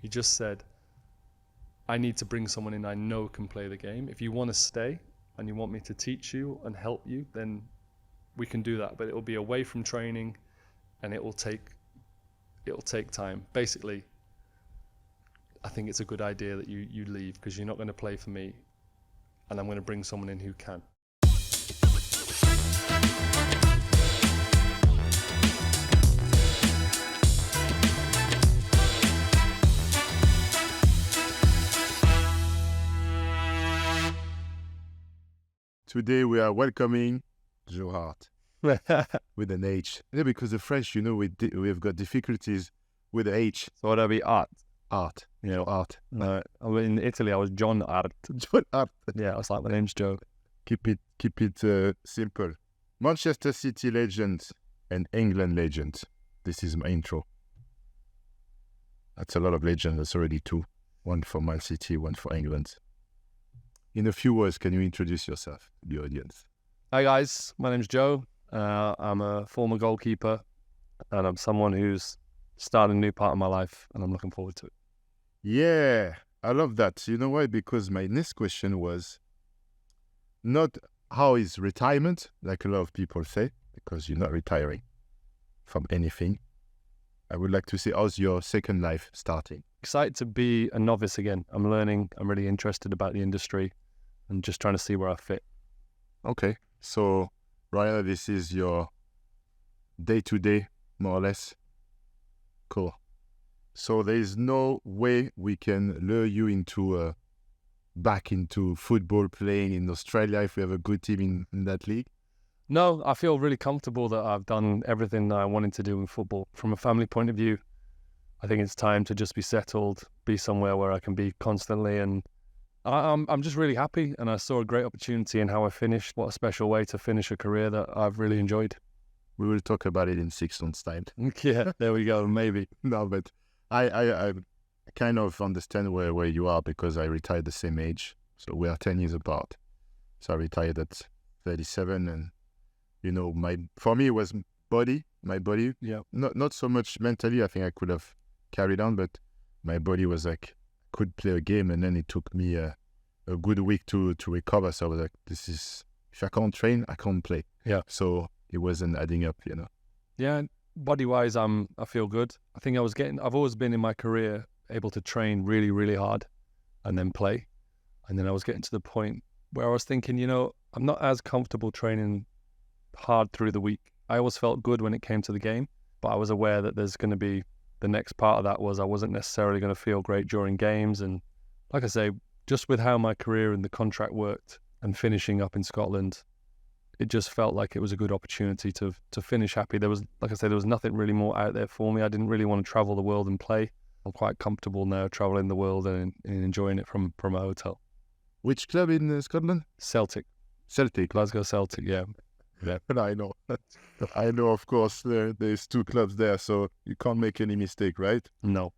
You just said, I need to bring someone in I know can play the game. If you want to stay and you want me to teach you and help you, then we can do that. But it will be away from training, and it will take time. Basically, I think it's a good idea that you leave, because you're not going to play for me, and I'm going to bring someone in who can. Today we are welcoming Hart with an H. Yeah, because the French, we've got difficulties with the H. So would that be Art? Art. Yeah. Art. In Italy, I was John Art. John Art. Yeah, I was like, my name's Joe. Keep it simple. Manchester City legend and England legend. This is my intro. That's a lot of legends. That's already two. One for Man City, one for England. In a few words, can you introduce yourself to the audience? Hi guys, my name's Joe. I'm a former goalkeeper, and I'm someone who's starting a new part of my life, and I'm looking forward to it. Yeah, I love that. You know why? Because my next question was not how is retirement, like a lot of people say, because you're not retiring from anything. I would like to say, how's your second life starting? Excited to be a novice again. I'm learning. I'm really interested about the industry and just trying to see where I fit. Okay, so Ryan, this is your day-to-day, more or less. Cool. So there is no way we can lure you into back into football playing in Australia if we have a good team in that league? No, I feel really comfortable that I've done everything that I wanted to do in football. From a family point of view, I think it's time to just be settled, be somewhere where I can be constantly, and I'm just really happy, and I saw a great opportunity in how I finished. What a special way to finish a career that I've really enjoyed. We will talk about it in 6 months' time. Yeah, there we go, maybe. No, but I kind of understand where you are, because I retired the same age. So we are 10 years apart. So I retired at 37, and, for me it was my body. Yeah. Not so much mentally. I think I could have carried on, but my body was like, could play a game, and then it took me a good week to recover. So I was like, if I can't train, I can't play. Yeah. So it wasn't adding up, Yeah, body-wise, I feel good. I think I've always been in my career able to train really, really hard and then play. And then I was getting to the point where I was thinking, I'm not as comfortable training hard through the week. I always felt good when it came to the game, but I was aware that there's going to be the next part of that was I wasn't necessarily going to feel great during games. And like I say, just with how my career and the contract worked and finishing up in Scotland, it just felt like it was a good opportunity to finish happy. There was, like I said, there was nothing really more out there for me. I didn't really want to travel the world and play. I'm quite comfortable now traveling the world and enjoying it from a hotel. Which club in Scotland? Celtic. Glasgow Celtic, yeah. Yeah, I know. I know, of course, there's 2 clubs there, so you can't make any mistake, right? No.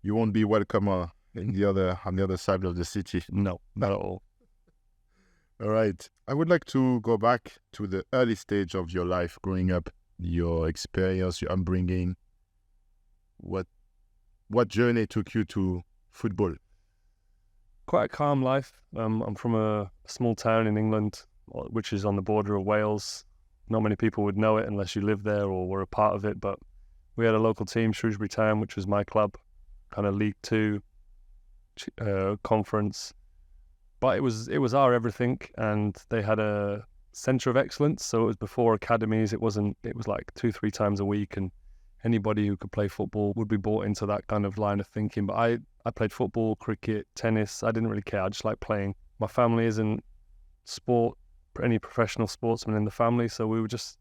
You won't be welcome on the other side of the city. No, not at all. All right. I would like to go back to the early stage of your life growing up, your experience, your upbringing. What journey took you to football? Quite a calm life. I'm from a small town in England, which is on the border of Wales. Not many people would know it unless you live there or were a part of it, but we had a local team, Shrewsbury Town, which was my club, kind of League Two conference. But it was our everything, and they had a centre of excellence, so it was before academies. It was like 2-3 times a week, and anybody who could play football would be brought into that kind of line of thinking. But I played football, cricket, tennis. I didn't really care. I just liked playing. My family isn't any professional sportsmen in the family, so we were just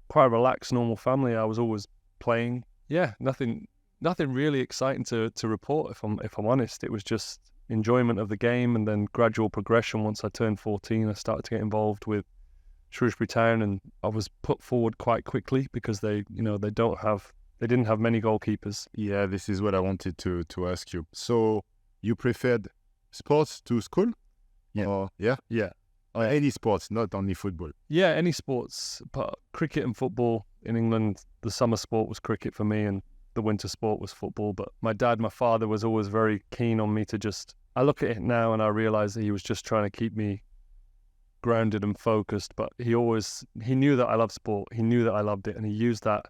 quite a relaxed, normal family. I was always playing. Yeah, nothing really exciting to report, if I'm honest. It was just enjoyment of the game, and then gradual progression. Once I turned 14, I started to get involved with Shrewsbury Town, and I was put forward quite quickly because they didn't have many goalkeepers. Yeah, this is what I wanted to ask you. So you preferred sports to school? Yeah. Or, yeah? Yeah. Any sports, not only football. Yeah, any sports, but cricket and football in England, the summer sport was cricket for me, and the winter sport was football. But my father was always very keen on me to just, I look at it now and I realize that he was just trying to keep me grounded and focused. But he knew that I loved sport. He knew that I loved it. And he used that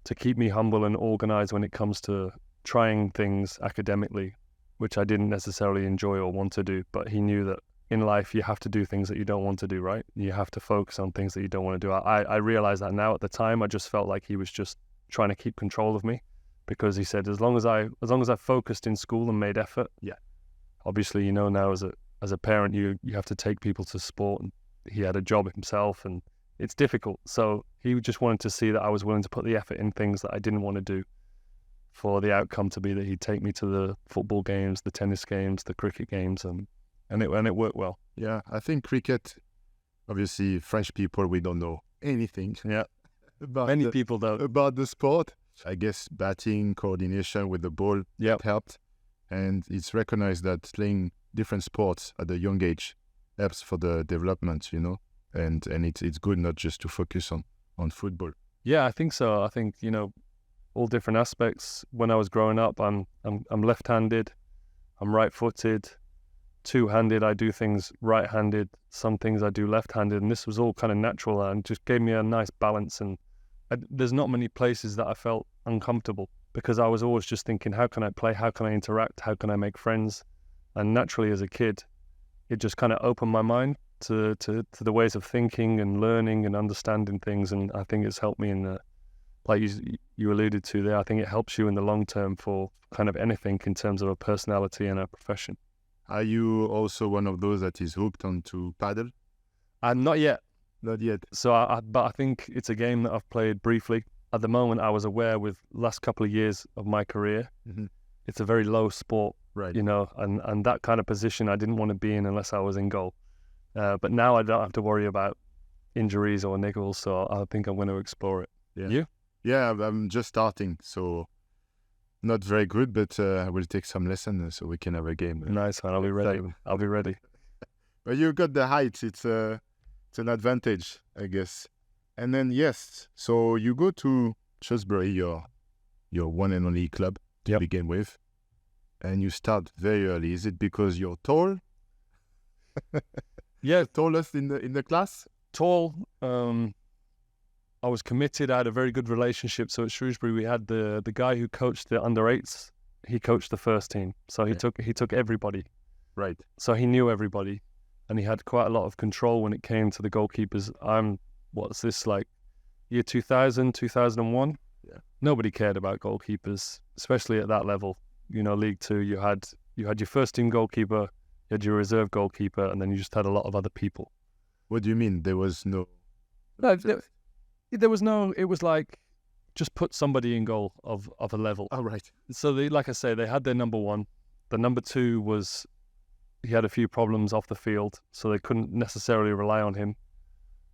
to keep me humble and organized when it comes to trying things academically, which I didn't necessarily enjoy or want to do. But he knew that in life, you have to do things that you don't want to do, right? You have to focus on things that you don't want to do. I realize that now. At the time, I just felt like he was just trying to keep control of me, because he said, as long as I focused in school and made effort, yeah. Obviously, you know, now as a parent, you have to take people to sport, and he had a job himself, and it's difficult. So he just wanted to see that I was willing to put the effort in things that I didn't want to do, for the outcome to be that he'd take me to the football games, the tennis games, the cricket games, and it worked well. Yeah, I think cricket, obviously French people, we don't know anything. Yeah, about many people don't. About the sport. I guess batting, coordination with the ball helped. And it's recognized that playing different sports at a young age helps for the development, you know, and it's good not just to focus on football. Yeah, I think so. I think, you know, all different aspects. When I was growing up, I'm left-handed, I'm right-footed, two-handed, I do things right-handed, some things I do left-handed, and this was all kind of natural and just gave me a nice balance. And there's not many places that I felt uncomfortable, because I was always just thinking, how can I play, how can I interact, how can I make friends? And naturally as a kid, it just kind of opened my mind to the ways of thinking and learning and understanding things. And I think it's helped me in like you alluded to there, I think it helps you in the long term for kind of anything in terms of a personality and a profession. Are you also one of those that is hooked onto paddle? Not yet. Not yet. So, but I think it's a game that I've played briefly. At the moment, I was aware with last couple of years of my career, it's a very low sport, right? You know, and that kind of position I didn't want to be in unless I was in goal. But now I don't have to worry about injuries or niggles, so I think I'm going to explore it. Yeah. You? Yeah, I'm just starting, so not very good, but I will take some lessons so we can have a game. Nice one. I'll be ready. I'll be ready. But you got the height. It's an advantage, I guess. And then yes, so you go to Shrewsbury, your one and only club to begin with, and you start very early. Is it because you're tall? Yeah, tallest in the class. Tall. I was committed. I had a very good relationship. So at Shrewsbury, we had the guy who coached the under-8s. He coached the first team, so he took everybody. Right. So he knew everybody, and he had quite a lot of control when it came to the goalkeepers. What's this, like year 2000, 2001? Yeah. Nobody cared about goalkeepers, especially at that level. You know, League Two, you had your first team goalkeeper, you had your reserve goalkeeper, and then you just had a lot of other people. What do you mean? There was no... No, there was no... It was like, just put somebody in goal of a level. Oh, right. So, like I say, they had their number one. The number two was... He had a few problems off the field, so they couldn't necessarily rely on him.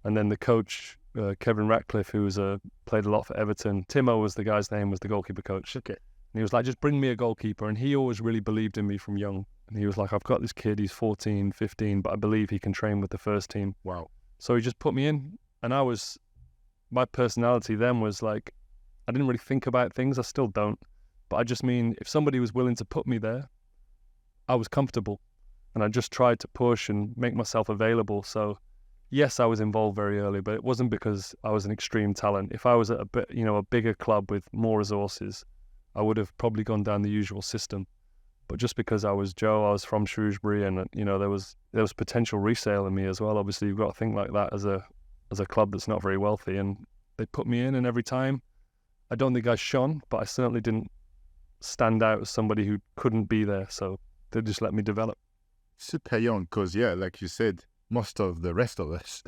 And then the coach, Kevin Ratcliffe, who played a lot for Everton, Timo was the guy's name, was the goalkeeper coach. Okay. And he was like, just bring me a goalkeeper. And he always really believed in me from young. And he was like, I've got this kid, he's 14, 15, but I believe he can train with the first team. Wow. So he just put me in. And my personality then was like, I didn't really think about things. I still don't. But I just mean, if somebody was willing to put me there, I was comfortable. And I just tried to push and make myself available. So yes, I was involved very early, but it wasn't because I was an extreme talent. If I was at a bigger club with more resources, I would have probably gone down the usual system. But just because I was Joe, I was from Shrewsbury, and there was potential resale in me as well. Obviously, you've got to think like that as a club that's not very wealthy. And they put me in, and every time, I don't think I shone, but I certainly didn't stand out as somebody who couldn't be there. So they just let me develop. Super young, because like you said, most of the rest of us,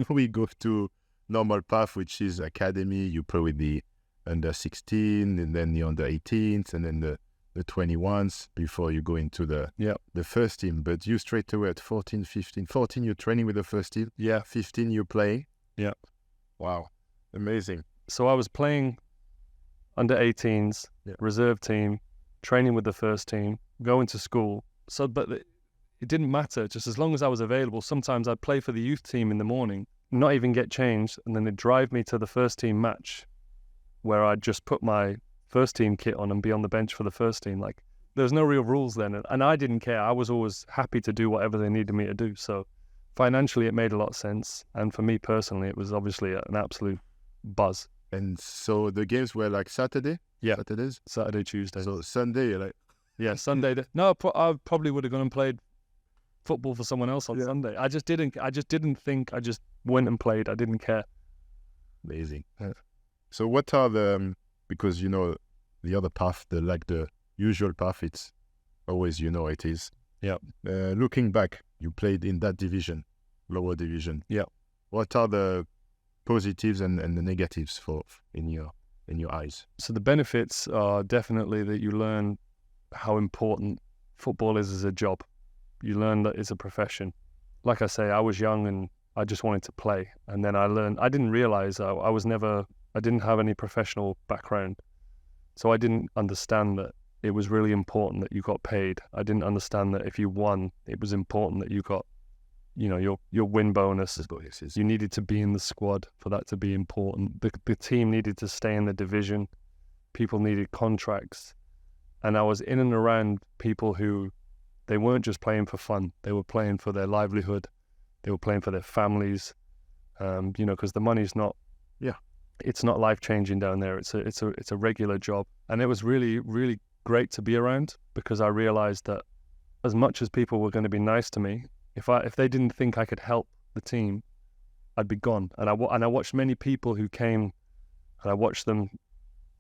we go to normal path, which is academy. You play with the under 16, and then the under 18s, and then the 21s before you go into the first team. But you straight away at 14, 15, 14, you're training with the first team. Yeah. 15, you're playing. Yeah. Wow. Amazing. So I was playing under 18s, reserve team, training with the first team, going to school. So, but it didn't matter, just as long as I was available. Sometimes I'd play for the youth team in the morning, not even get changed, and then they'd drive me to the first team match where I'd just put my first team kit on and be on the bench for the first team. Like, there's no real rules then. And I didn't care. I was always happy to do whatever they needed me to do. So financially, it made a lot of sense. And for me personally, it was obviously an absolute buzz. And so the games were like Saturday? Yeah. Saturdays? Saturday, Tuesday. So Sunday, you're like... Yeah, Sunday. No, I probably would have gone and played football for someone else on Sunday. I just didn't think. I just went and played. I didn't care. Amazing. Yeah. So what are the... Because, you know, the other path, the usual path, it's always, you know, it is. Yeah. Looking back, you played in that division, lower division. Yeah. What are the positives and the negatives for in your eyes? So the benefits are definitely that you learn how important football is as a job. You learn that it's a profession. Like I say, I was young and I just wanted to play. And then I learned, I didn't realize I didn't have any professional background. So I didn't understand that it was really important that you got paid. I didn't understand that if you won, it was important that you got, you know, your win bonus. You needed to be in the squad for that to be important. The team needed to stay in the division. People needed contracts. And I was in and around people who, they weren't just playing for fun. They were playing for their livelihood. They were playing for their families. You know, because the money's not, it's not life-changing down there. It's a regular job. And it was really, really great to be around, because I realized that as much as people were going to be nice to me, if they didn't think I could help the team, I'd be gone. And I watched many people who came, and I watched them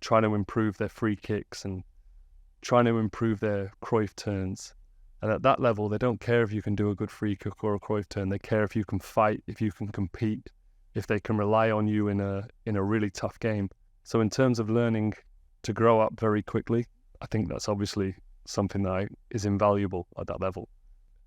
trying to improve their free kicks and trying to improve their Cruyff turns. And at that level, they don't care if you can do a good free kick or a Cruyff turn. They care if you can fight, if you can compete, if they can rely on you in a really tough game. So in terms of learning to grow up very quickly, I think that's obviously something that is invaluable at that level.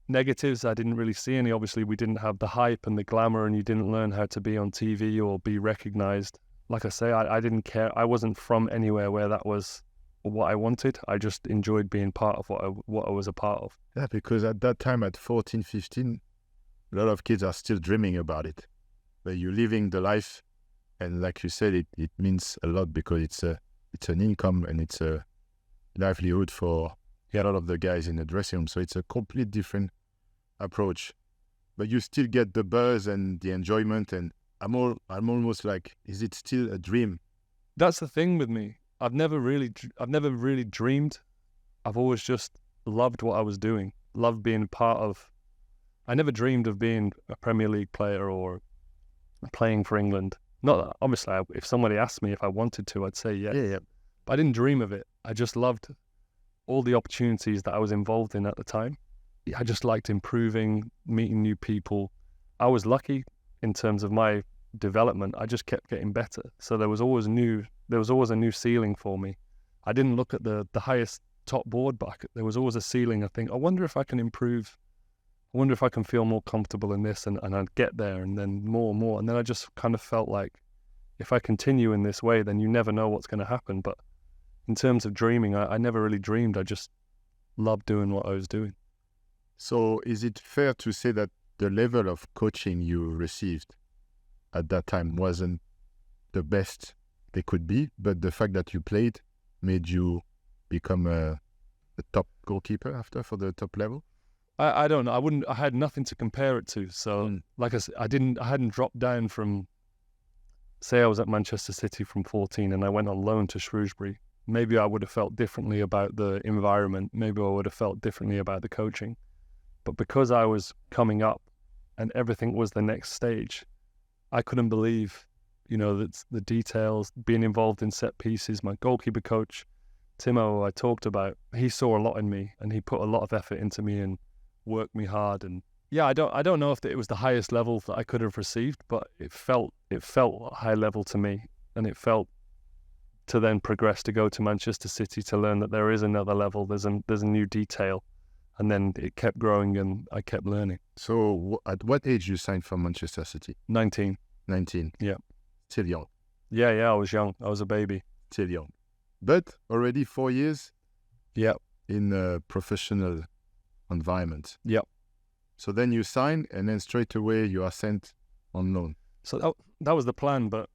Negatives, I didn't really see any. Obviously, we didn't have the hype and the glamour, and you didn't learn how to be on TV or be recognized. Like I say, I didn't care. I wasn't from anywhere where that was what I wanted. I just enjoyed being part of what I was a part of. Yeah, because at that time, at 14, 15, a lot of kids are still dreaming about it. But you're living the life, and like you said, it means a lot, because it's an income and it's a livelihood for a lot of the guys in the dressing room. So it's a complete different approach. But you still get the buzz and the enjoyment, and I'm almost like, is it still a dream? That's the thing with me. I've never really dreamed. I've always just loved what I was doing. Loved being part of. I never dreamed of being a Premier League player or playing for England. Not obviously, if somebody asked me if I wanted to, I'd say yes. Yeah. But I didn't dream of it. I just loved all the opportunities that I was involved in at the time. I just liked improving, meeting new people. I was lucky in terms of my development. I just kept getting better. So there was always a new ceiling for me. I didn't look at the highest top board, but there was always a ceiling. I think, I wonder if I can improve. I wonder if I can feel more comfortable in this, and I'd get there, and then more and more. And then I just kind of felt like, if I continue in this way, then you never know what's going to happen. But in terms of dreaming, I never really dreamed. I just loved doing what I was doing. So is it fair to say that the level of coaching you received at that time wasn't the best they could be, but the fact that you played made you become a top goalkeeper after for the top level? I don't know. I had nothing to compare it to. So like I said, I hadn't dropped down from, say I was at Manchester City from 14 and I went on loan to Shrewsbury. Maybe I would have felt differently about the environment. Maybe I would have felt differently about the coaching. But because I was coming up and everything was the next stage, I couldn't believe, that's the details, being involved in set pieces. My goalkeeper coach, Timo, who I talked about, he saw a lot in me and he put a lot of effort into me and worked me hard. And yeah, I don't know if it was the highest level that I could have received, but it felt a high level to me, and it felt to then progress to go to Manchester City to learn that there is another level. There's a new detail, and then it kept growing and I kept learning. So at what age you signed for Manchester City? 19. 19. Yeah. Still young. Yeah, I was young. I was a baby. Still young. But already 4 years. Yeah. In a professional environment. Yeah. So then you sign, and then straight away you are sent on loan. So that was the plan, but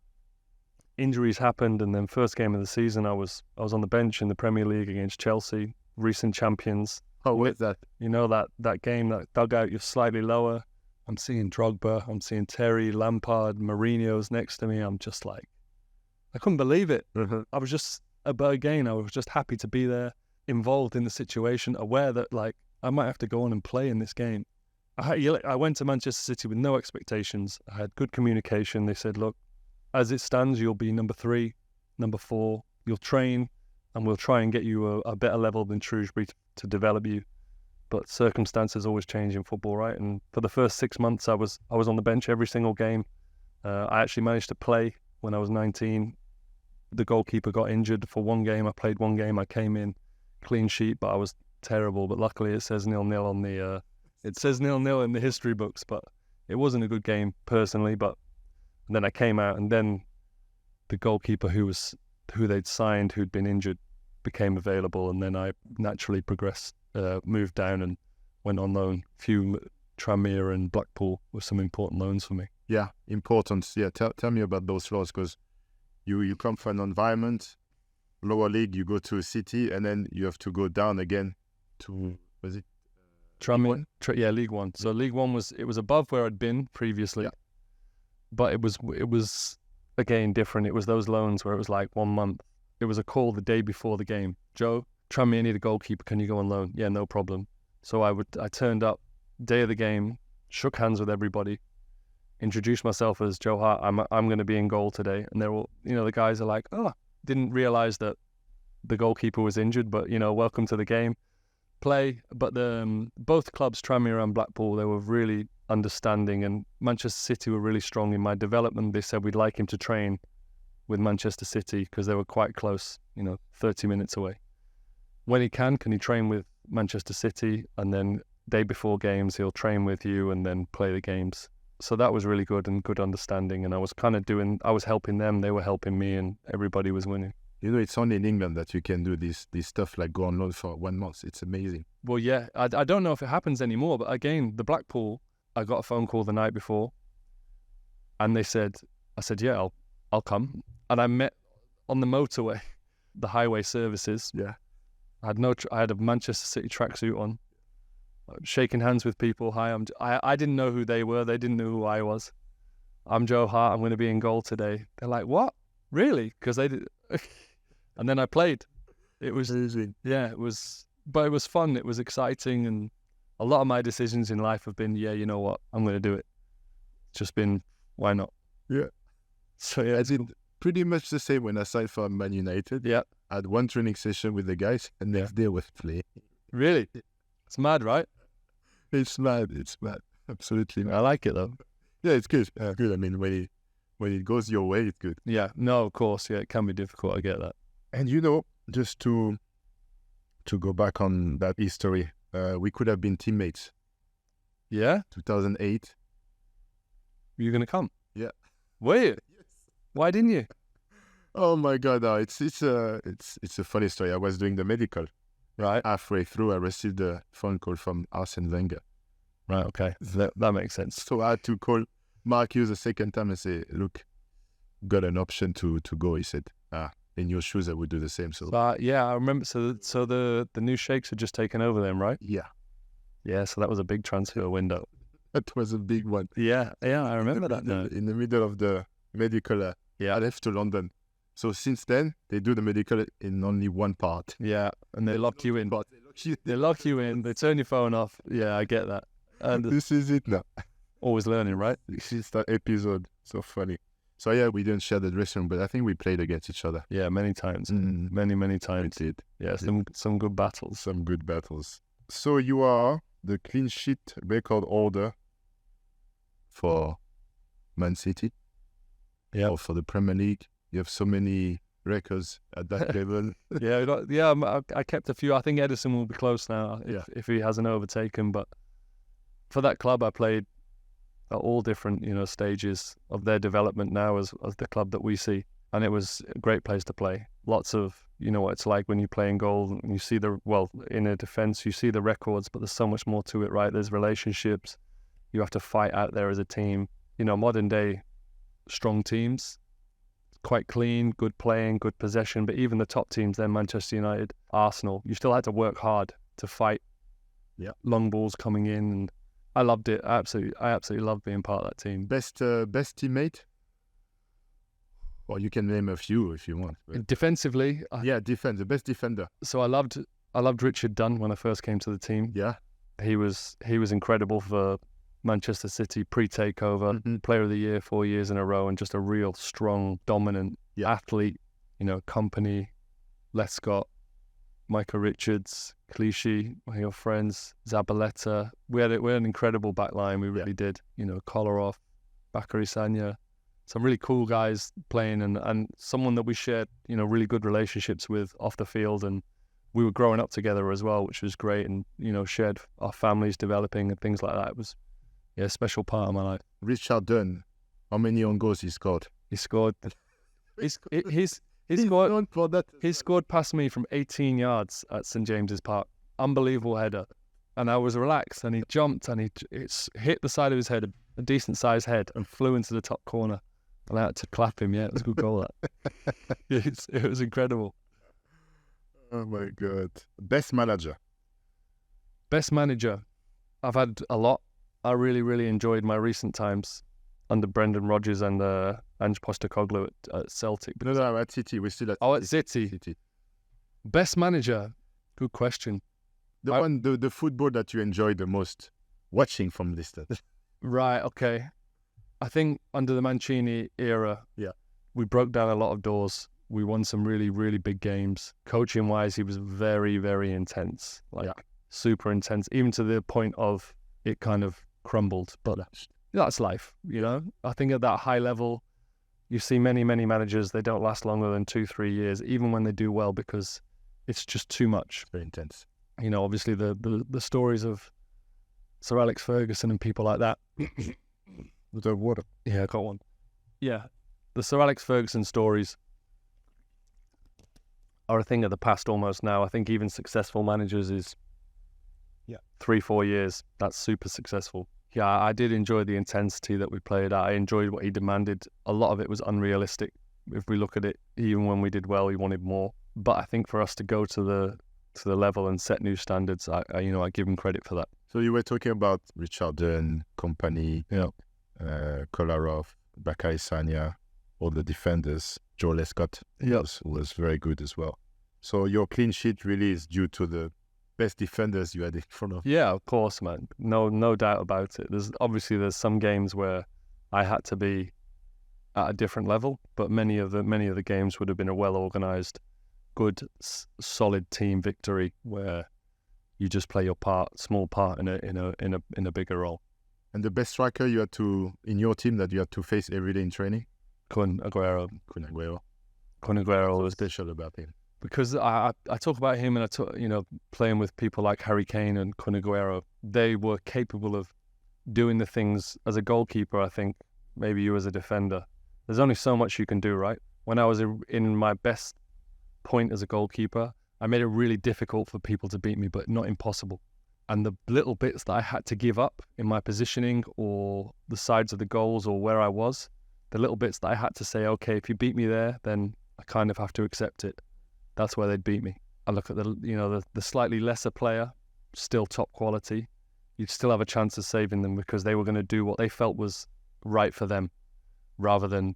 injuries happened, and then first game of the season, I was on the bench in the Premier League against Chelsea, recent champions. How was that? You know, that game, that dugout, you're slightly lower. I'm seeing Drogba, I'm seeing Terry, Lampard, Mourinho's next to me. I'm just like, I couldn't believe it. I was just, but again, I was just happy to be there, involved in the situation, aware that like I might have to go on and play in this game. I went to Manchester City with no expectations. I had good communication. They said, look, as it stands, you'll be number 3, number 4. You'll train, and we'll try and get you a better level than Shrewsbury to develop you. But circumstances always change in football, right? And for the first 6 months, I was on the bench every single game. I actually managed to play when I was 19. The goalkeeper got injured for one game. I played one game. I came in, clean sheet, but I was terrible. But luckily, it says 0-0 on the. It says 0-0 in the history books, but it wasn't a good game personally. But then I came out, and then the goalkeeper who they'd signed, who'd been injured, became available, and then I naturally progressed, moved down, and went on loan. Few Tranmere and Blackpool were some important loans for me. Yeah, important. Yeah, tell me about those loans, because you come from an environment, lower league, you go to a city, and then you have to go down again to, was it? Tranmere, League One. So League One was above where I'd been previously, but it was again different. It was those loans where it was like 1 month. It was a call the day before the game. Joe, Tranmere need a goalkeeper. Can you go on loan? Yeah, no problem. So I turned up day of the game, shook hands with everybody, introduced myself as Joe Hart. I'm going to be in goal today, and they're all, the guys are like, oh, didn't realize that the goalkeeper was injured, but welcome to the game. Play, but both clubs, Tranmere and Blackpool, they were really understanding, and Manchester City were really strong in my development. They said we'd like him to train with Manchester City because they were quite close, 30 minutes away. When he can he train with Manchester City, and then day before games he'll train with you and then play the games. So that was really good and good understanding, and I was helping them, they were helping me, and everybody was winning. It's only in England that you can do this stuff, like go on loan for 1 month. It's amazing. Well, yeah, I don't know if it happens anymore, but again, the Blackpool, I got a phone call the night before, and I said, yeah, I'll come. And I met on the motorway, the highway services. Yeah. I had a Manchester City tracksuit on, shaking hands with people. Hi, I didn't know who they were. They didn't know who I was. I'm Joe Hart. I'm going to be in goal today. They're like, what? Really? Because they did. And then I played. It was amazing. Yeah, but it was fun. It was exciting, and a lot of my decisions in life have been, yeah, you know what, I'm going to do it. It's just been, why not? Yeah. So yeah, I did pretty much the same when I signed for Man United. Yeah. I had one training session with the guys, and next day was play. Really? It's mad, right? It's mad. Absolutely mad. I like it though. Yeah, it's good. Good. I mean, when it goes your way, it's good. Yeah. No, of course. Yeah, it can be difficult. I get that. And just to go back on that history, we could have been teammates. Yeah. 2008. Were you going to come? Yeah. Were you? Yes. Why didn't you? Oh my God! It's a funny story. I was doing the medical. Right. Halfway through, I received a phone call from Arsene Wenger. Right. Okay. That makes sense. So I had to call Mark Hughes a second time and say, look, got an option to go. He said, in your shoes, I would do the same. So yeah, I remember. So the new Sheikhs had just taken over then, right? Yeah. Yeah. So that was a big transfer window. That was a big one. Yeah. I remember that now. In the middle of the medical, I left to London. So since then, they do the medical in only one part. Yeah, and they lock you in. They lock you in. They turn your phone off. Yeah, I get that. And this is it now. Always learning, right? This is that episode. So funny. So yeah, we didn't share the dressing room, but I think we played against each other. Yeah, many times. Many times. We did. Yeah, some good battles. Some good battles. So you are the clean sheet record holder for Man City. Yeah. Or for the Premier League. You have so many records at that level. I kept a few. I think Edison will be close now if he hasn't overtaken. But for that club, I played at all different stages of their development now as the club that we see, and it was a great place to play. Lots of what it's like when you play in goal and you see in a defence you see the records, but there's so much more to it, right? There's relationships. You have to fight out there as a team. Modern day strong teams. quite clean, good playing, good possession. But even the top teams, then Manchester United, Arsenal, you still had to work hard to fight long balls coming in. And I loved it. I absolutely loved being part of that team. Best teammate? Well, you can name a few if you want. But... Defensively, the best defender. So I loved Richard Dunn when I first came to the team. Yeah, he was incredible for Manchester City pre-takeover, Player of the Year 4 years in a row, and just a real strong, dominant athlete. Company, Lescott, Michael Richards, Clichy, your friends, Zabaleta. We had an incredible back line. We really did. Kolarov, Bakary Sagna, some really cool guys playing, and someone that we shared, really good relationships with off the field, and we were growing up together as well, which was great, and shared our families developing and things like that. It was a special part of my life. Richard Dunn, how many own goals he scored? He scored. He scored past me from 18 yards at St James's Park. Unbelievable header, and I was relaxed, and he jumped, and it hit the side of his head, a decent sized head, and flew into the top corner. And I had to clap him. Yeah, it was a good goal. That it was incredible. Oh my God! Best manager. Best manager. I've had a lot. I really, really enjoyed my recent times under Brendan Rodgers and Ange Postecoglou at Celtic. No, at City. We're still at at City. Best manager. Good question. The football that you enjoy the most watching from distance. Right. Okay. I think under the Mancini era, we broke down a lot of doors. We won some really, really big games. Coaching wise, he was very, very intense, super intense, even to the point of it kind of crumbled. But that's life, I think at that high level, you see many, many managers, they don't last longer than 2-3 years, even when they do well, because it's just too much. Very intense. Obviously the stories of Sir Alex Ferguson and people like that. The water. Yeah, I got one. Yeah, the Sir Alex Ferguson stories are a thing of the past almost now. I think even successful managers is 3-4 years. That's super successful. Yeah, I did enjoy the intensity that we played at. I enjoyed what he demanded. A lot of it was unrealistic. If we look at it, even when we did well, he wanted more. But I think for us to go to the level and set new standards, I give him credit for that. So you were talking about Richard Dunn, company, Kolarov, Bakary Sagna, all the defenders. Joe Lescott was very good as well. So your clean sheet really is due to the best defenders you had in front of. Yeah, of course, man. No doubt about it. There's some games where I had to be at a different level, but many of the games would have been a well-organized, good, solid team victory where you just play your part, small part in a bigger role. And the best striker you had to in your team that you had to face every day in training? Kun Aguero was special about him. Because I talk about him, and I talk, playing with people like Harry Kane and Kun Aguero, they were capable of doing the things as a goalkeeper. I think maybe you as a defender, there's only so much you can do, right? When I was in my best point as a goalkeeper, I made it really difficult for people to beat me, but not impossible. And the little bits that I had to give up in my positioning or the sides of the goals or where I was, the little bits that I had to say, okay, if you beat me there, then I kind of have to accept it. That's where they'd beat me. I look at the slightly lesser player, still top quality. You'd still have a chance of saving them because they were going to do what they felt was right for them, rather than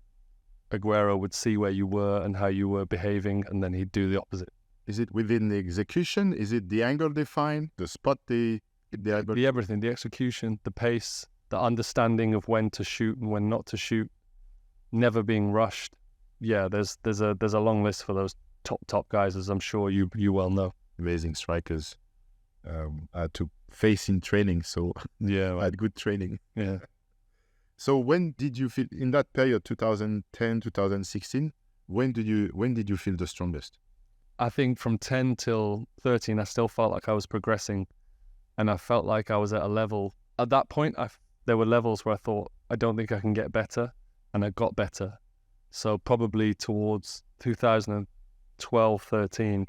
Aguero would see where you were and how you were behaving, and then he'd do the opposite. Is it within the execution? Is it the angle they find, the spot the everything, the execution, the pace, the understanding of when to shoot and when not to shoot, never being rushed. Yeah, there's a long list for those top guys, as I'm sure you well know. Amazing strikers. I had to face in training, so yeah, I had good training. Yeah. So when did you feel in that period, 2010, 2016? When did you feel the strongest? I think from 10 till 13, I still felt like I was progressing, and I felt like I was at a level. At that point, there were levels where I thought, I don't think I can get better, and I got better. So probably towards 2012, 13,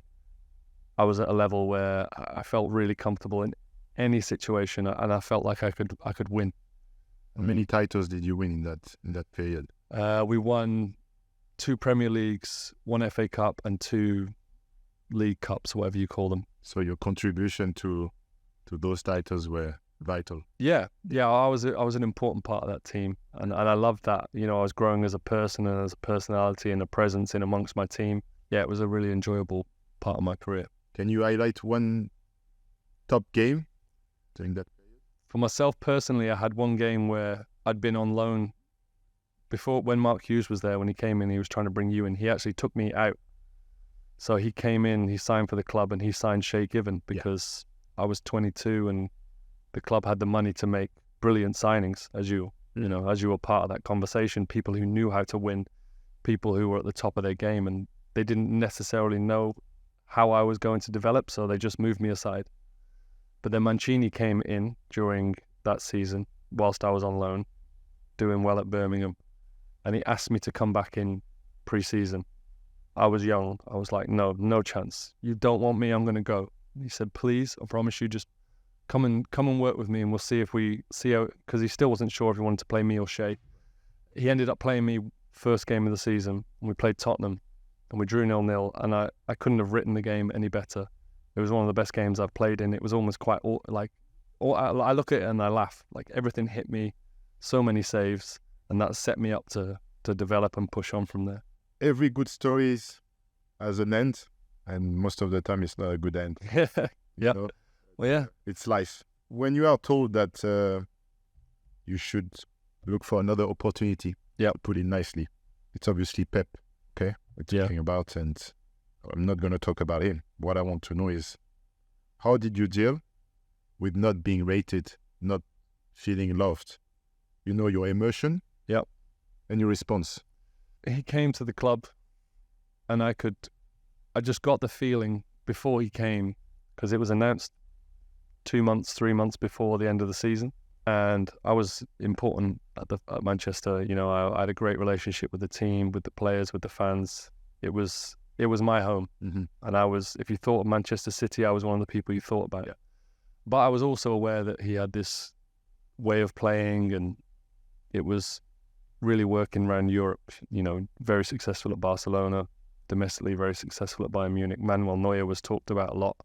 I was at a level where I felt really comfortable in any situation, and I felt like I could win. How many titles did you win in that period? We won 2 Premier Leagues, 1 FA Cup, and 2 League Cups, whatever you call them. So your contribution to those titles were vital. Yeah, I was an important part of that team, and I loved that. You know, I was growing as a person and as a personality and a presence in amongst my team. Yeah, it was a really enjoyable part of my career. Can you highlight one top game during that? For myself personally, I had one game where I'd been on loan before when Mark Hughes was there. When he came in, he was trying to bring you in. He actually took me out. So he came in, he signed for the club, and he signed Shay Given because I was 22 and the club had the money to make brilliant signings, as you were part of that conversation. People who knew how to win, people who were at the top of their game, and they didn't necessarily know how I was going to develop, so they just moved me aside. But then Mancini came in during that season whilst I was on loan, doing well at Birmingham, and he asked me to come back in pre-season. I was young. I was like, no chance. You don't want me, I'm going to go. He said, please, I promise you, just come and work with me, and we'll see how, because he still wasn't sure if he wanted to play me or Shay. He ended up playing me first game of the season, and we played Tottenham, and we drew 0-0, and I couldn't have written the game any better. It was one of the best games I've played in. It was almost quite, I look at it and I laugh. Like, everything hit me, so many saves, and that set me up to develop and push on from there. Every good story has an end, and most of the time it's not a good end. Yeah. You know? Well, yeah. It's life. When you are told that you should look for another opportunity, to put it nicely, it's obviously Pep, okay, we're talking about, and I'm not going to talk about him. What I want to know is, how did you deal with not being rated, not feeling loved? You know, your emotion and your response. He came to the club, and I just got the feeling before he came, because it was announced 2 months, 3 months before the end of the season, and I was important at Manchester. You know, I had a great relationship with the team, with the players, with the fans. It was my home, and if you thought of Manchester City, I was one of the people you thought about. Yeah. But I was also aware that he had this way of playing, and it was really working around Europe. You know, very successful at Barcelona, domestically very successful at Bayern Munich. Manuel Neuer was talked about a lot.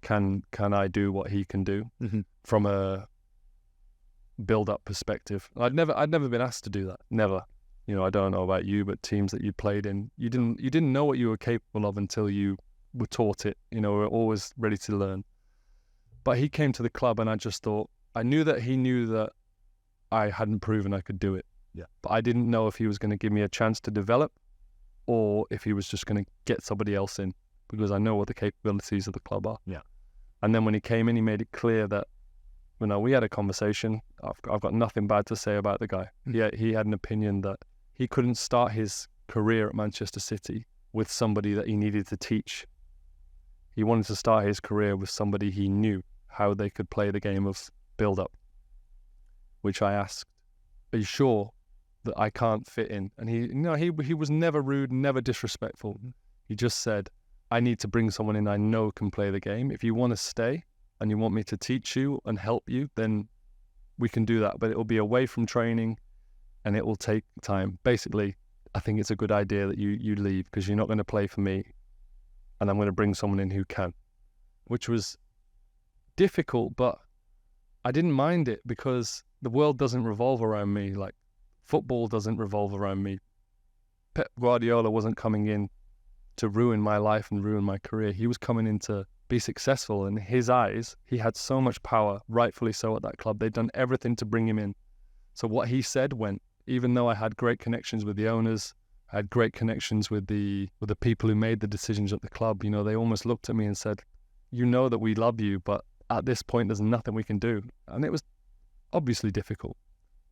Can I do what he can do from a build-up perspective? I'd never been asked to do that. Never. You know, I don't know about you, but teams that you played in, you didn't know what you were capable of until you were taught it. You know, we were always ready to learn. But he came to the club, and I just thought, I knew that he knew that I hadn't proven I could do it. Yeah. But I didn't know if he was going to give me a chance to develop, or if he was just going to get somebody else in, because I know what the capabilities of the club are. Yeah. And then when he came in, he made it clear that, you know, we had a conversation. I've got nothing bad to say about the guy. He had an opinion that he couldn't start his career at Manchester City with somebody that he needed to teach. He wanted to start his career with somebody he knew how they could play the game of build-up, which I asked, are you sure that I can't fit in? And he was never rude, never disrespectful. He just said, I need to bring someone in I know can play the game. If you want to stay and you want me to teach you and help you, then we can do that. But it will be away from training, and it will take time. Basically, I think it's a good idea that you leave, because you're not going to play for me, and I'm going to bring someone in who can, which was difficult, but I didn't mind it, because the world doesn't revolve around me. Like, football doesn't revolve around me. Pep Guardiola wasn't coming in to ruin my life and ruin my career. He was coming in to be successful. In his eyes, he had so much power, rightfully so, at that club. They'd done everything to bring him in. So what he said went, even though I had great connections with the owners, I had great connections with the people who made the decisions at the club. You know, they almost looked at me and said, you know that we love you, but at this point, there's nothing we can do. And it was obviously difficult,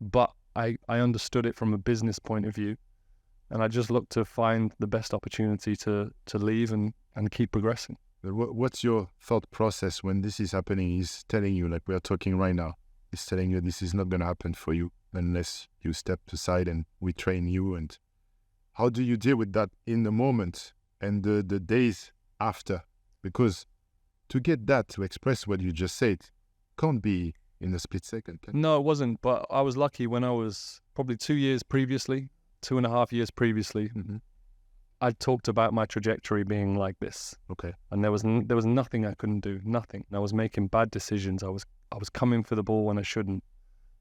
but I understood it from a business point of view. And I just looked to find the best opportunity to leave and keep progressing. What's your thought process when this is happening? He's telling you, like we are talking right now, he's telling you this is not going to happen for you unless you step aside and we train you. And how do you deal with that in the moment and the days after? Because to get that, to express what you just said, can't be in a split second. No, it wasn't. But I was lucky when I was probably 2 years previously, 2.5 years previously, I talked about my trajectory being like this, Okay. and there was nothing I couldn't do, nothing. I was making bad decisions. I was coming for the ball when I shouldn't.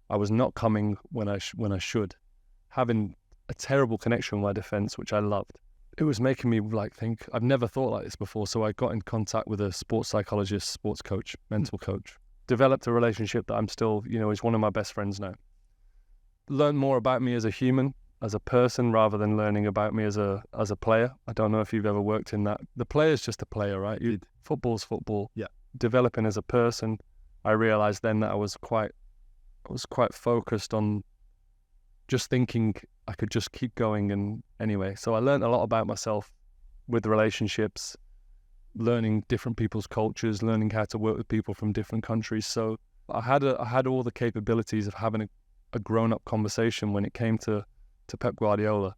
I was not coming when I should. Having a terrible connection with my defense, which I loved. It was making me like think, I've never thought like this before. So I got in contact with a sports psychologist, sports coach, mental coach. Developed a relationship that I'm still, is one of my best friends now. Learned more about me as a human, as a person, rather than learning about me as a player. I don't know if you've ever worked in that. The player's just a player, right? Football's football. Yeah. Developing as a person, I realized then that I was quite focused on just thinking I could just keep going. And anyway, so I learned a lot about myself with relationships, learning different people's cultures, learning how to work with people from different countries. So I had all the capabilities of having a grown-up conversation when it came to Pep Guardiola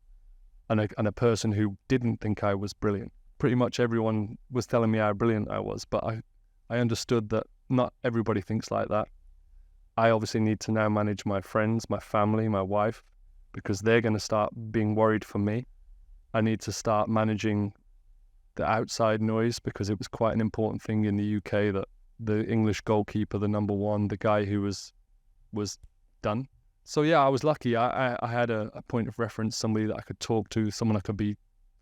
and a person who didn't think I was brilliant. Pretty much everyone was telling me how brilliant I was, but I understood that not everybody thinks like that. I obviously need to now manage my friends, my family, my wife, because they're going to start being worried for me. I need to start managing the outside noise, because it was quite an important thing in the UK that the English goalkeeper, the number one, the guy who was done. So yeah, I was lucky. I had a point of reference, somebody that I could talk to, someone I could be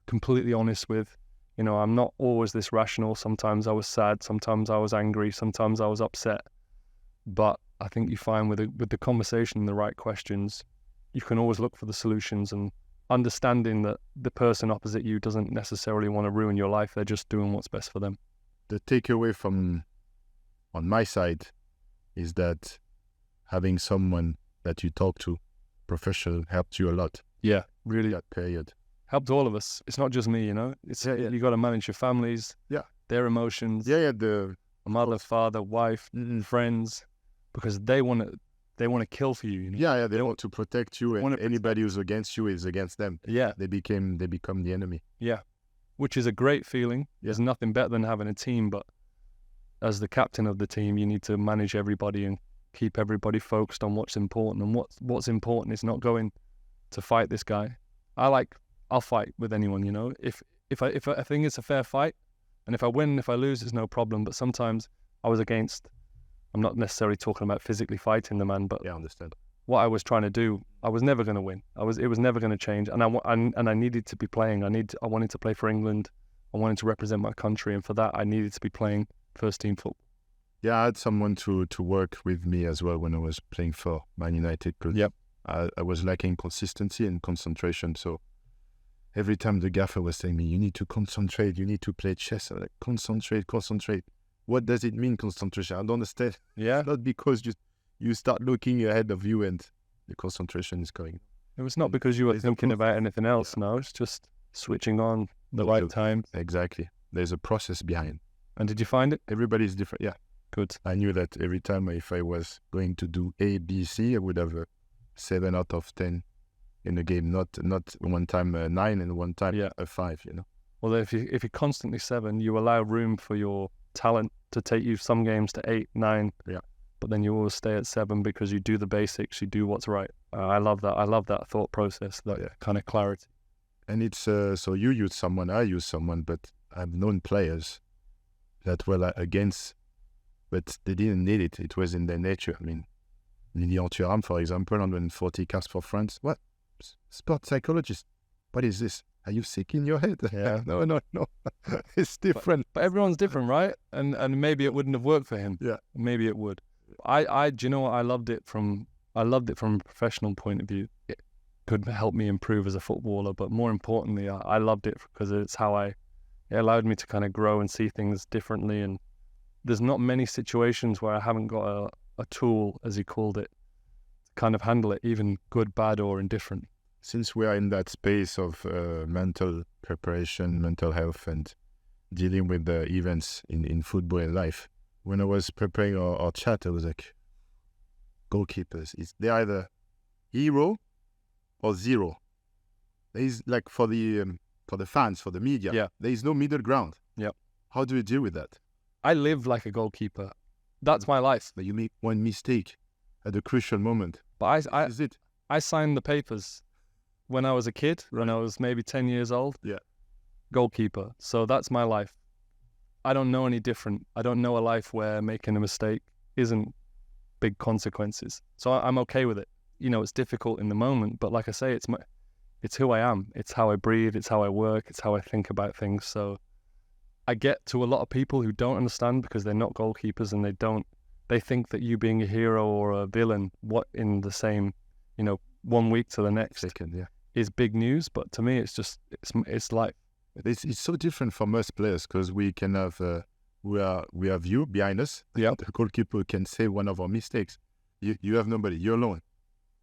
completely honest with. I'm not always this rational. Sometimes I was sad, sometimes I was angry, sometimes I was upset. But I think you find with the conversation and the right questions, you can always look for the solutions, and understanding that the person opposite you doesn't necessarily want to ruin your life. They're just doing what's best for them. The takeaway on my side is that having someone that you talk to, professional, helped you a lot. Yeah, really. That period. Helped all of us. It's not just me, It's you got to manage your families, their emotions. The mother, father, wife, friends, because they want to kill for you. They want to protect you, and anybody who's against you is against them. Yeah, they become the enemy. Yeah, which is a great feeling. There's nothing better than having a team, but as the captain of the team, you need to manage everybody and keep everybody focused on what's important. And what's important is not going to fight this guy. I'll fight with anyone. If I think it's a fair fight, and if I win, if I lose, it's no problem. But sometimes I'm not necessarily talking about physically fighting the man, but I understand. What I was trying to do, I was never going to win. It was never going to change, and I needed to be playing. I wanted to play for England. I wanted to represent my country, and for that, I needed to be playing first team football. Yeah, I had someone to work with me as well when I was playing for Man United. I was lacking consistency and concentration. So every time the gaffer was telling me, "You need to concentrate. You need to play chess," I'm like, concentrate. What does it mean, concentration? I don't understand. Yeah. It's not because you start looking ahead of you and the concentration is going. It was not because you were thinking about anything else. No, it's just switching on the right time. Exactly. There's a process behind. And did you find it? Everybody's different. Yeah. Good. I knew that every time if I was going to do A, B, C, I would have a 7 out of 10 in the game. Not one time a 9 and one time a 5. Well, if you're constantly 7, you allow room for your talent to take you some games to 8, 9. Yeah. But then you always stay at 7 because you do the basics, you do what's right. I love that. I love that thought process, that kind of clarity. And it's so you use someone, I use someone, but I've known players that were against, but they didn't need it. It was in their nature. I mean, Lilian Thuram, for example, 140 caps for France. What? Sport psychologist. What is this? Are you sick in your head? Yeah. No. It's different. But everyone's different, right? And maybe it wouldn't have worked for him. Yeah. Maybe it would. Do you know what? I loved it from a professional point of view. It could help me improve as a footballer, but more importantly, I loved it because it's how it allowed me to kind of grow and see things differently. And there's not many situations where I haven't got a tool, as he called it, to kind of handle it, even good, bad, or indifferent. Since we are in that space of mental preparation, mental health, and dealing with the events in football and life, when I was preparing our chat, I was like, goalkeepers, they're either hero or zero. There is, like, for the fans, for the media, there is no middle ground. Yeah. How do you deal with that? I live like a goalkeeper. That's my life. But you make one mistake at a crucial moment. But Is it? I signed the papers when I was a kid, when I was maybe 10 years old. Yeah. goalkeeper. So that's my life. I don't know any different. I don't know a life where making a mistake isn't big consequences. So I'm okay with it. You know, it's difficult in the moment, but like I say, it's who I am. It's how I breathe. It's how I work. It's how I think about things. So I get to a lot of people who don't understand because they're not goalkeepers and they think that you being a hero or a villain, what in the same, you know, 1 week to the next Second, yeah. is big news. But to me, it's just, it's life. It's so different from us players because we can have we have you behind us. Yep. The goalkeeper can say one of our mistakes. You have nobody. You're alone.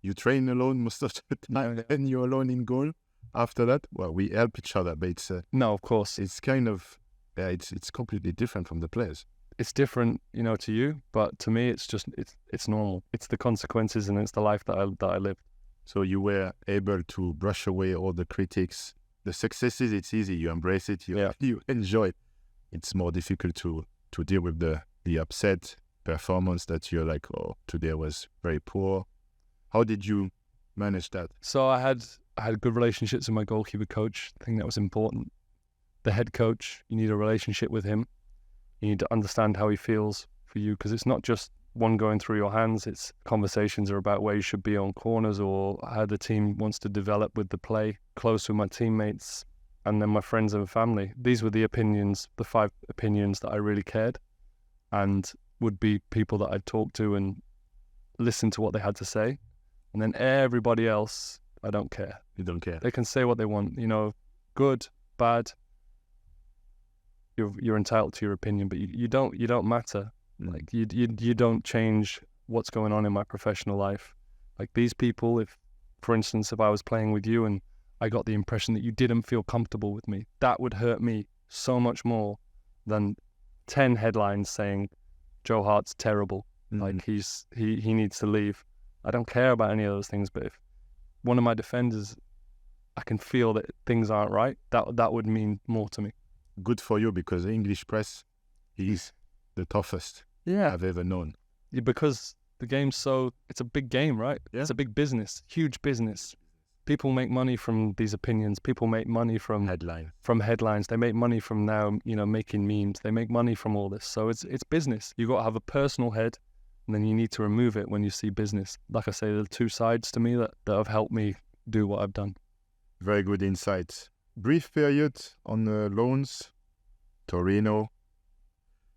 You train alone most of the time, and you're alone in goal. After that, well, we help each other, but it's No, of course. it's kind of it's completely different from the players. It's different, you know, to you, but to me, it's just, it's normal. It's the consequences and it's the life that I live. So you were able to brush away all the critics. The successes, it's easy. You embrace it. You enjoy it. It's more difficult to deal with the upset performance that you're like, oh, today was very poor. How did you manage that? So I had good relationships with my goalkeeper coach. I think that was important. The head coach, you need a relationship with him. You need to understand how he feels for you, because it's not just one going through your hands. It's conversations are about where you should be on corners or how the team wants to develop with the play, close with my teammates, and then my friends and family. These were the opinions, the 5 opinions that I really cared, and would be people that I'd talk to and listen to what they had to say. And then everybody else, I don't care. You don't care. They can say what they want, you know, good, bad. You're entitled to your opinion, but you don't matter. Like you don't change what's going on in my professional life. Like these people, if, for instance, if I was playing with you and I got the impression that you didn't feel comfortable with me, that would hurt me so much more than 10 headlines saying Joe Hart's terrible. Like he needs to leave. I don't care about any of those things, but if one of my defenders, I can feel that things aren't right, that would mean more to me. Good for you, because the English press is the toughest I've ever known. Yeah, because the game's it's a big game, right? Yeah. It's a big business, huge business. People make money from these opinions. People make money from headlines. They make money from now, you know, making memes. They make money from all this. So it's business. You got to have a personal head, and then you need to remove it when you see business. Like I say, there are 2 sides to me that have helped me do what I've done. Very good insights. Brief period on loans, Torino.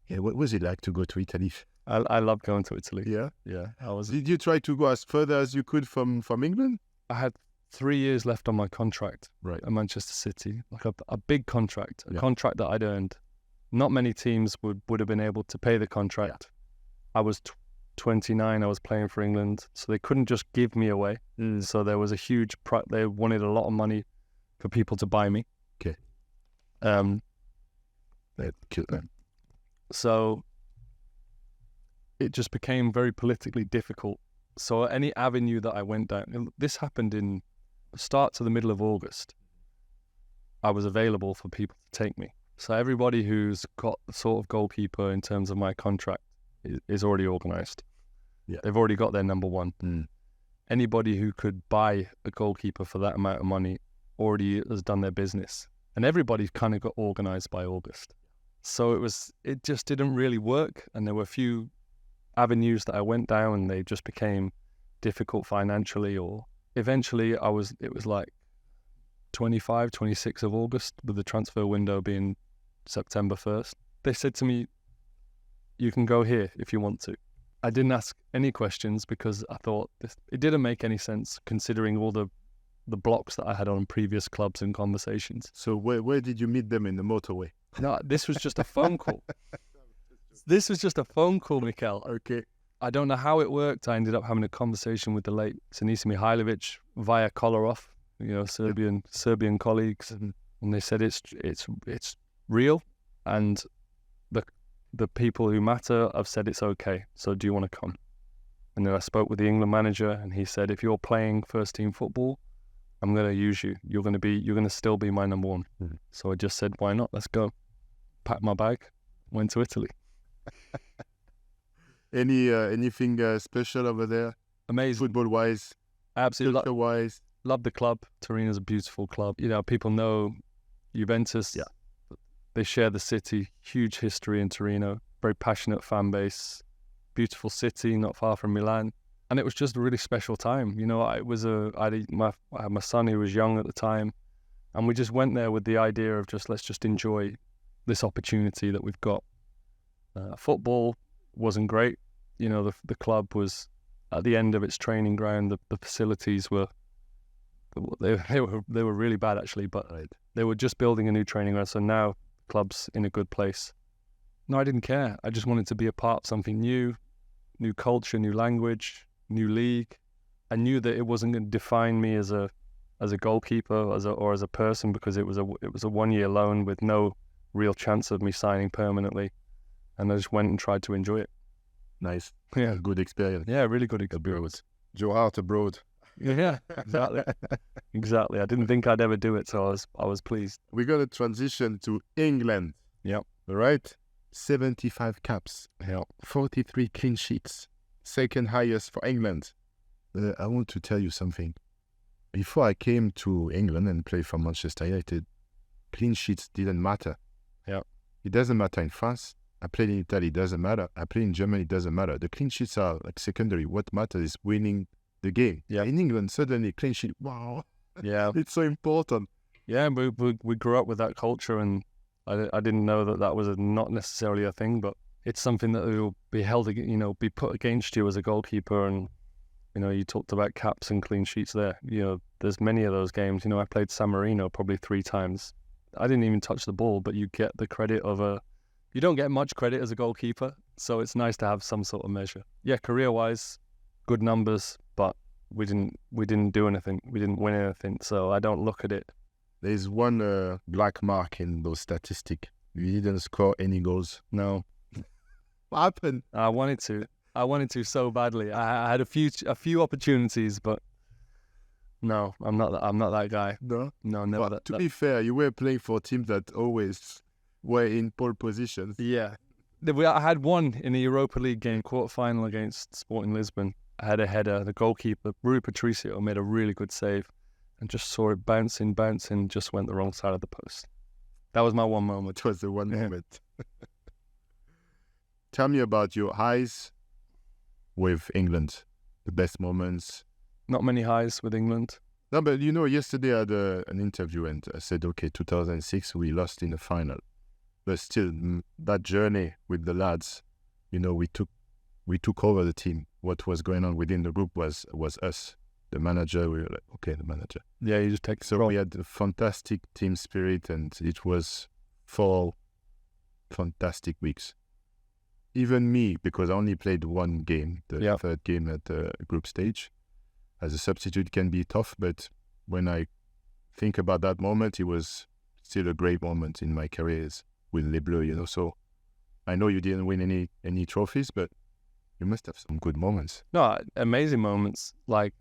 Yeah, what was it like to go to Italy? I love going to Italy. Yeah. Did Did you try to go as further as you could from England? I had 3 years left on my contract Right. at Manchester City, like a big contract, a Yeah. contract that I'd earned. Not many teams would have been able to pay the contract. I was 29, I was playing for England, so they couldn't just give me away. So there was a huge, they wanted a lot of money for people to buy me. Okay. Cute, man. So it just became very politically difficult. So any avenue that I went down, this happened in the start to the middle of August, I was available for people to take me. So everybody who's got the sort of goalkeeper in terms of my contract is already organised. Yeah. They've already got their number one. Anybody who could buy a goalkeeper for that amount of money already has done their business. And everybody kind of got organised by August. So it just didn't really work. And there were a few avenues that I went down and they just became difficult financially, or eventually it was like 25, 26 of August, with the transfer window being September 1st. They said to me, you can go here if you want to. I didn't ask any questions because I thought it didn't make any sense considering all the blocks that I had on previous clubs and conversations. So where did you meet them in the motorway? No, this was just a phone call. This was just a phone call, Mikael. Okay. I don't know how it worked. I ended up having a conversation with the late Sinisa Mihailovic via Kolarov, you know, Serbian colleagues, and they said it's real, and the people who matter have said it's okay. So do you want to come? And then I spoke with the England manager, and he said, if you're playing first team football, I'm going to use you. You're going to still be my number one. So I just said, why not? Let's go. Packed my bag, went to Italy. Anything special over there? Amazing. Football wise, Absolutely. culture wise. Love the club. Torino's a beautiful club. You know, people know Juventus. Yeah. They share the city, huge history in Torino, very passionate fan base, beautiful city, not far from Milan. And it was just a really special time. You know, I had my son who was young at the time, and we just went there with the idea of let's just enjoy this opportunity that we've got. Football wasn't great. You know, the club was at the end of its training ground. The facilities were they were really bad actually, but they were just building a new training ground. So now the club's in a good place. No, I didn't care. I just wanted to be a part of something new culture, new language, new league. I knew that it wasn't going to define me as a goalkeeper or as a person, because it was a 1-year loan with no real chance of me signing permanently, and I just went and tried to enjoy it. Nice. Yeah, Good experience. yeah, really good experience. Joe Hart abroad. Yeah, exactly, exactly. I didn't think I'd ever do it, so I was pleased. We're gonna transition to England. Yep. All right. 75 caps. Yeah. 43 clean sheets. Second highest for England. I want to tell you something. Before I came to England and played for Manchester United, clean sheets didn't matter. Yeah. It doesn't matter in France. I played in Italy, it doesn't matter. I played in Germany, it doesn't matter. The clean sheets are like secondary. What matters is winning the game. Yeah. In England, suddenly clean sheet, wow. Yeah. It's so important. Yeah, we grew up with that culture, and I didn't know that was not necessarily a thing, but it's something that will be be put against you as a goalkeeper. And you talked about caps and clean sheets there. There's many of those games. I played San Marino probably 3 times. I didn't even touch the ball, but you get the credit of you don't get much credit as a goalkeeper, so it's nice to have some sort of measure. Yeah, career-wise, good numbers, but we didn't do anything. We didn't win anything, so I don't look at it. There's one black mark in those statistics. You didn't score any goals. No. What happened? I wanted to so badly. I had a few opportunities, but no, I'm not that guy. No? No, never. But to be fair, you were playing for teams that always were in pole positions. Yeah. I had one in the Europa League game, quarter-final against Sporting Lisbon. I had a header. The goalkeeper, Rui Patricio, made a really good save and just saw it bouncing, just went the wrong side of the post. That was my one moment. It was the one moment. Tell me about your highs with England, the best moments. Not many highs with England. No, but yesterday I had an interview and I said, okay, 2006, we lost in the final. But still, that journey with the lads, we took over the team. What was going on within the group was us. The manager, we were like, okay, the manager. Yeah, you just take So we had a fantastic team spirit, and it was 4 fantastic weeks. Even me, because I only played one game, the third game at the group stage. As a substitute can be tough, but when I think about that moment, it was still a great moment in my careers with Les Bleus, So I know you didn't win any trophies, but you must have some good moments. No, amazing moments, like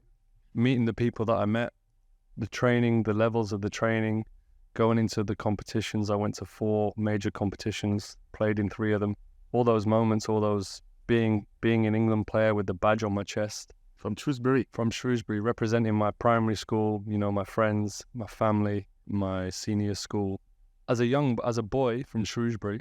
meeting the people that I met, the training, the levels of the training, going into the competitions. I went to 4 major competitions, played in 3 of them. All those moments, all those being an England player with the badge on my chest. From Shrewsbury, representing my primary school, my friends, my family, my senior school. As a boy from Shrewsbury,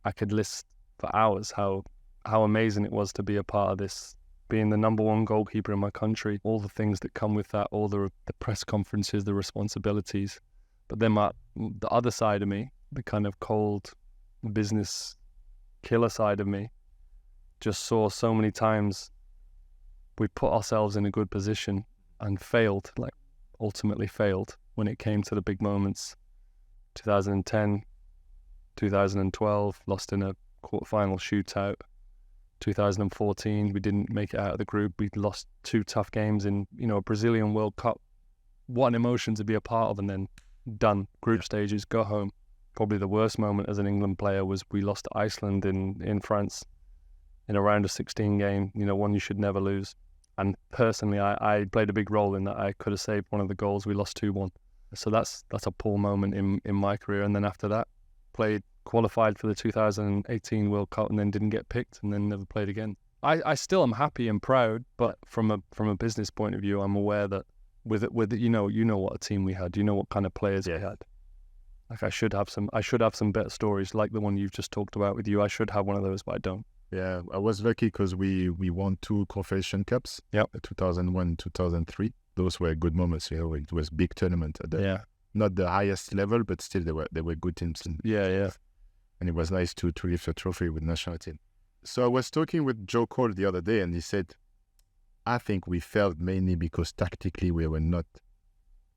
I could list for hours how amazing it was to be a part of this, being the number 1 goalkeeper in my country, all the things that come with that, all the press conferences, the responsibilities. But then the other side of me, the kind of cold business killer side of me, just saw so many times we put ourselves in a good position and failed, ultimately failed when it came to the big moments. 2010, 2012, lost in a quarterfinal shootout. 2014, we didn't make it out of the group. We lost 2 tough games in, a Brazilian World Cup. What an emotion to be a part of, and then done. Group stages, go home. Probably the worst moment as an England player was we lost to Iceland in France in a round of 16 game, one you should never lose. And personally, I played a big role in that. I could have saved one of the goals. We lost 2-1. So that's a poor moment in my career. And then after that, qualified for the 2018 World Cup and then didn't get picked and then never played again. I still am happy and proud, but from a business point of view, I'm aware that with what a team we had, what kind of players we had. Like I should have some better stories like the one you've just talked about with you. I should have one of those, but I don't. Yeah, I was lucky because we won 2 Confederation Cups. Yep. 2001, 2003. Those were good moments. You know, it was big tournament at the, Yeah. not the highest level, but still they were good teams. Yeah. And it was nice to lift a trophy with national team. So I was talking with Joe Cole the other day, and he said, I think we failed mainly because tactically we were not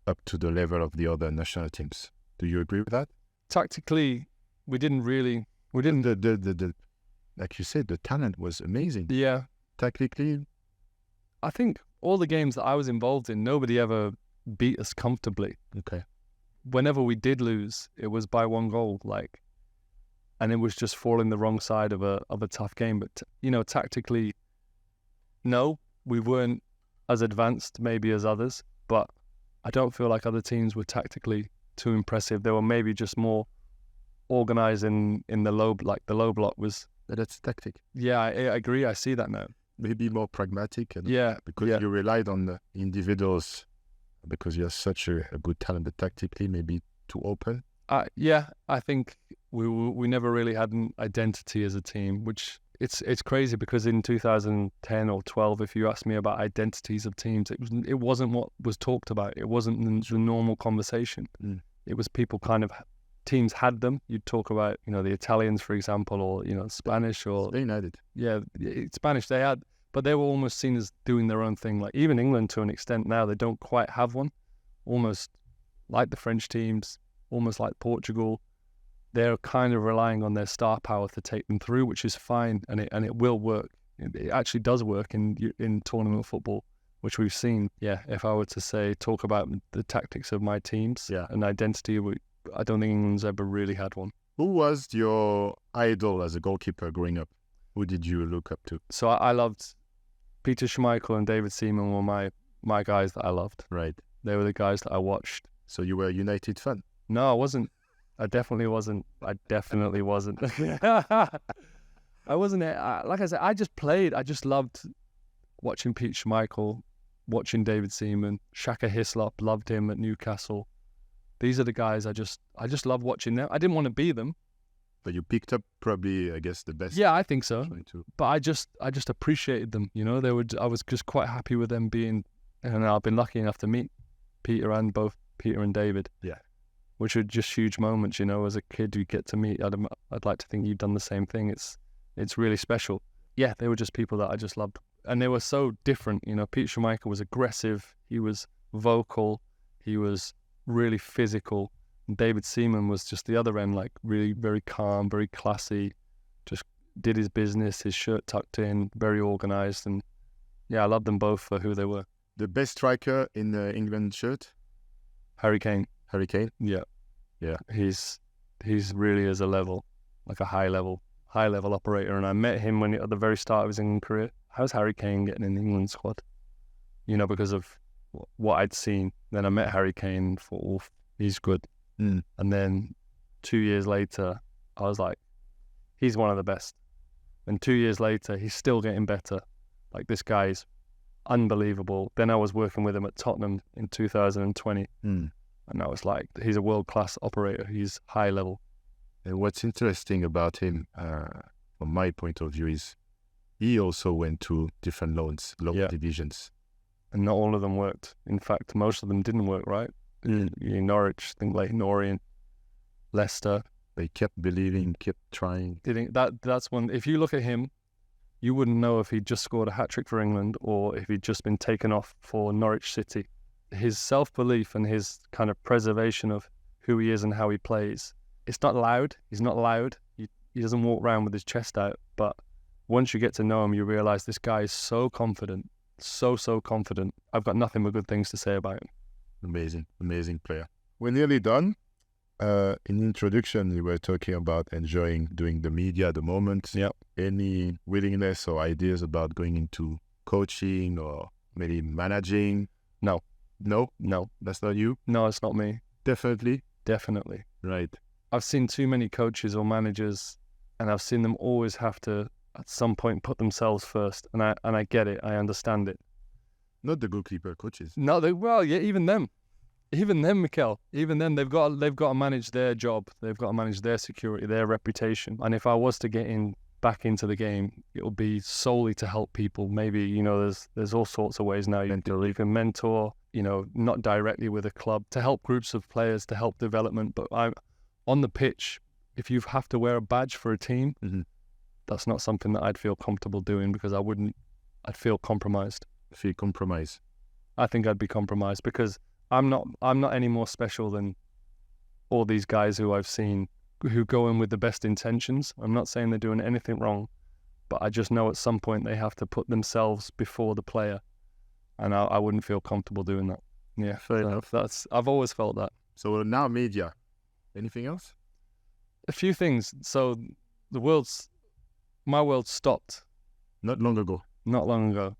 up to the level of the other national teams. Do you agree with that? Tactically, we didn't. The like you said, the talent was amazing. Yeah. Tactically, I think all the games that I was involved in, nobody ever beat us comfortably. okay. Whenever we did lose, it was by 1 goal, and it was just falling the wrong side of a tough game. But tactically, no, we weren't as advanced maybe as others, but I don't feel like other teams were tactically too impressive. They were maybe just more organized in the low, like the low block was. But that's tactic. Yeah, I agree. I see that now. Maybe more pragmatic. And Yeah, because yeah. you relied on the individuals, because you're such a good talent, but tactically maybe too open. Yeah, I think we never really had an identity as a team, which it's crazy because in 2010 or 12, if you asked me about identities of teams, it wasn't what was talked about. It wasn't the normal conversation. It was people kind of teams had them. You'd talk about the Italians, for example, or Spanish or Spain had it. yeah, Spanish they had, but they were almost seen as doing their own thing. Like even England to an extent now, they don't quite have one. Almost like the French teams, almost like Portugal. They're kind of relying on their star power to take them through, which is fine, and it will work. It actually does work in tournament football, which we've seen. Yeah, if I were to talk about the tactics of my teams and identity, I don't think England's ever really had one. Who was your idol as a goalkeeper growing up? Who did you look up to? So I loved Peter Schmeichel and David Seaman were my guys that I loved. Right. They were the guys that I watched. So you were a United fan? No, I wasn't. I definitely wasn't. I wasn't. Like I said, I just played. I just loved watching Pete Schmeichel, watching David Seaman, Shaka Hislop, loved him at Newcastle. These are the guys I just love watching them. I didn't want to be them. But you picked up probably, I guess, the best. Yeah, I think so. 22. But I just appreciated them. I was just quite happy with them being, and I've been lucky enough to meet Peter and David. Yeah. Which are just huge moments. As a kid, you get to meet. I'd like to think you've done the same thing. It's really special. Yeah, they were just people that I just loved, and they were so different. Pete Schmeichel was aggressive. He was vocal. He was really physical. And David Seaman was just the other end, like really very calm, very classy, just did his business, his shirt tucked in, very organized. And yeah, I loved them both for who they were. The best striker in the England shirt? Harry Kane. Harry Kane? Yeah. He's really is a level, like a high level operator. And I met him at the very start of his England career. How's Harry Kane getting in the England squad? Because of what I'd seen. Then I met Harry Kane and thought, he's good. And then 2 years later, I was like, he's one of the best. And 2 years later, he's still getting better. Like, this guy's unbelievable. Then I was working with him at Tottenham in 2020. And I was like, he's a world-class operator. He's high level. And what's interesting about him, from my point of view, is he also went to different lower divisions. And not all of them worked. In fact, most of them didn't work, right? Norwich, I think Leighton Orient, Leicester. They kept believing, kept trying. That's one. If you look at him, you wouldn't know if he'd just scored a hat-trick for England or if he'd just been taken off for Norwich City. His self-belief and his kind of preservation of who he is and how he plays, it's not loud. He's not loud. He doesn't walk around with his chest out. But once you get to know him, you realize this guy is so confident, so confident. I've got nothing but good things to say about him. Amazing player. We're nearly done. In introduction, you were talking about enjoying doing the media at the moment. Yeah. Any willingness or ideas about going into coaching or maybe managing? No. That's not you? No, it's not me. Definitely? Definitely. Right. I've seen too many coaches or managers, and I've seen them always have to, at some point, put themselves first. And I get it. I understand it. Not the goalkeeper coaches. No, even them. Even then, Mikael, even then they've got to manage their job. They've got to manage their security, their reputation. And if I was to get back into the game, it would be solely to help people. Maybe, there's all sorts of ways now. You can mentor, not directly with a club, to help groups of players, to help development. But on the pitch, if you have to wear a badge for a team, that's not something that I'd feel comfortable doing, because I'd feel compromised. Feel compromised. I think I'd be compromised, because I'm not any more special than all these guys who I've seen who go in with the best intentions. I'm not saying they're doing anything wrong, but I just know at some point they have to put themselves before the player, and I wouldn't feel comfortable doing that. Yeah, fair enough. I've always felt that. So now media. Anything else? A few things. So my world stopped Not long ago. Not long ago,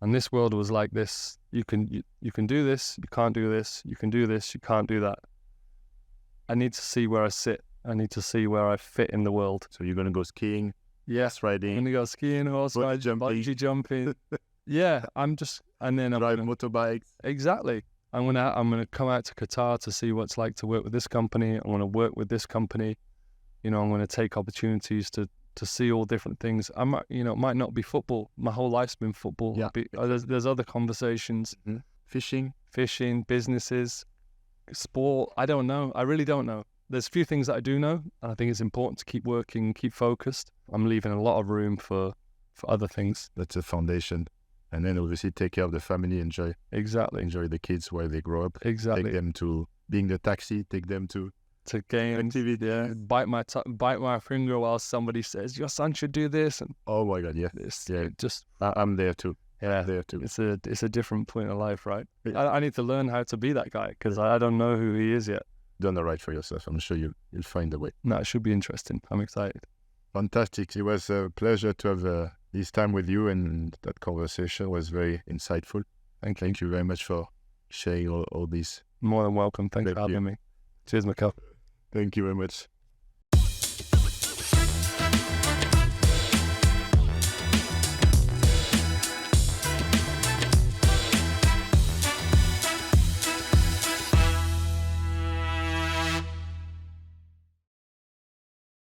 and this world was like this. You can do this, you can't do this. You can do this, you can't do that. I need to see where I sit. I need to see where I fit in the world. So you're gonna go skiing? Yes, riding. I'm gonna go skiing, horse riding, bungee jumping. Yeah, and then drive motorbikes. Exactly. I'm gonna come out to Qatar to see what it's like to work with this company. I'm gonna work with this company. I'm gonna take opportunities to see all different things. It might not be football. My whole life's been football. Yeah. There's other conversations. Fishing, businesses, sport. I don't know. I really don't know. There's a few things that I do know, and I think it's important to keep working, keep focused. I'm leaving a lot of room for other things. That's a foundation. And then obviously take care of the family, enjoy the kids while they grow up. Exactly. Take them to being the taxi, take them to games. Activity. Yeah. Bite my finger while somebody says your son should do this. And oh my God, yeah. I'm there too. Yeah, there too. It's a different point of life, right? I need to learn how to be that guy, because I don't know who he is yet. Done the right for yourself. I'm sure you'll find a way. No, it should be interesting. I'm excited. Fantastic. It was a pleasure to have this time with you, and that conversation was very insightful. Thank you very much for sharing all this. More than welcome. Thanks for having me. Cheers, Mikael. Thank you very much.